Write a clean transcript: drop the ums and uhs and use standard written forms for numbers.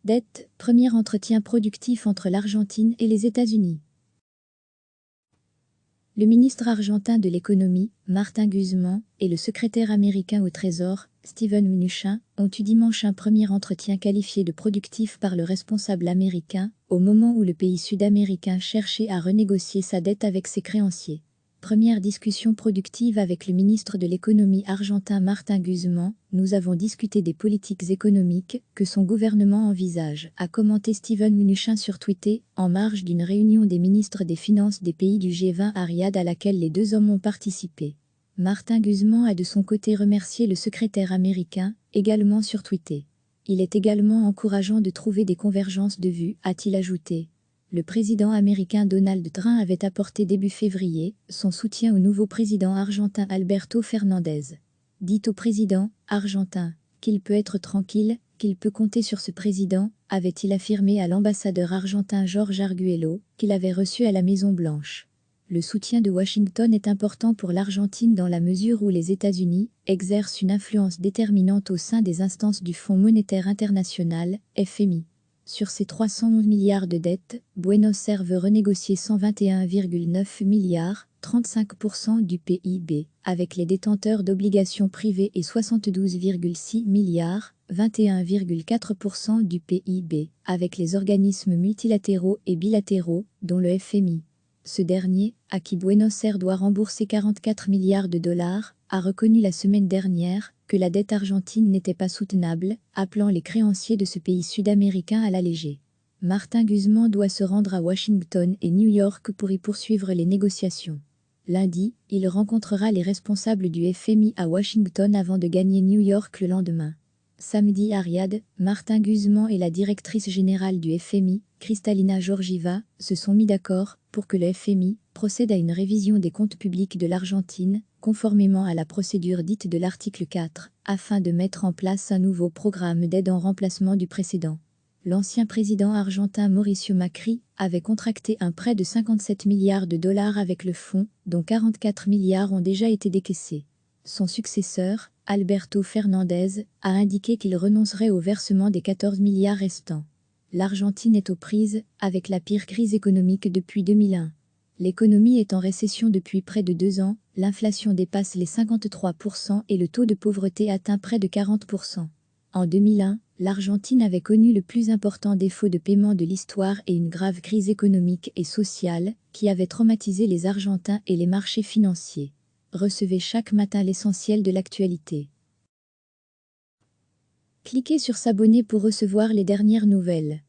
Dette, premier entretien productif entre l'Argentine et les États-Unis. Le ministre argentin de l'économie, Martin Guzmán, et le secrétaire américain au Trésor, Steven Mnuchin, ont eu dimanche un premier entretien qualifié de productif par le responsable américain, au moment où le pays sud-américain cherchait à renégocier sa dette avec ses créanciers. Première discussion productive avec le ministre de l'économie argentin Martin Guzmán, nous avons discuté des politiques économiques que son gouvernement envisage, a commenté Steven Mnuchin sur Twitter, en marge d'une réunion des ministres des Finances des pays du G20 à Riyad à laquelle les deux hommes ont participé. Martin Guzmán a de son côté remercié le secrétaire américain, également sur Twitter. Il est également encourageant de trouver des convergences de vues, a-t-il ajouté. Le président américain Donald Trump avait apporté début février son soutien au nouveau président argentin Alberto Fernandez. Dit au président argentin qu'il peut être tranquille, qu'il peut compter sur ce président, avait-il affirmé à l'ambassadeur argentin Jorge Arguello, qu'il avait reçu à la Maison-Blanche. Le soutien de Washington est important pour l'Argentine dans la mesure où les États-Unis exercent une influence déterminante au sein des instances du Fonds monétaire international, FMI. Sur ces 311 milliards de dettes, Buenos Aires veut renégocier 121,9 milliards, 35% du PIB, avec les détenteurs d'obligations privées et 72,6 milliards, 21,4% du PIB, avec les organismes multilatéraux et bilatéraux, dont le FMI. Ce dernier, à qui Buenos Aires doit rembourser 44 milliards de dollars, a reconnu la semaine dernière que la dette argentine n'était pas soutenable, appelant les créanciers de ce pays sud-américain à l'alléger. Martin Guzmán doit se rendre à Washington et New York pour y poursuivre les négociations. Lundi, il rencontrera les responsables du FMI à Washington avant de gagner New York le lendemain. Samedi à Riyad, Martin Guzmán et la directrice générale du FMI, Kristalina Georgieva, se sont mis d'accord pour que le FMI procède à une révision des comptes publics de l'Argentine, conformément à la procédure dite de l'article 4, afin de mettre en place un nouveau programme d'aide en remplacement du précédent. L'ancien président argentin Mauricio Macri avait contracté un prêt de 57 milliards de dollars avec le fonds, dont 44 milliards ont déjà été décaissés. Son successeur, Alberto Fernandez, a indiqué qu'il renoncerait au versement des 14 milliards restants. L'Argentine est aux prises avec la pire crise économique depuis 2001. L'économie est en récession depuis près de 2 ans, l'inflation dépasse les 53% et le taux de pauvreté atteint près de 40%. En 2001, l'Argentine avait connu le plus important défaut de paiement de l'histoire et une grave crise économique et sociale qui avait traumatisé les Argentins et les marchés financiers. Recevez chaque matin l'essentiel de l'actualité. Cliquez sur s'abonner pour recevoir les dernières nouvelles.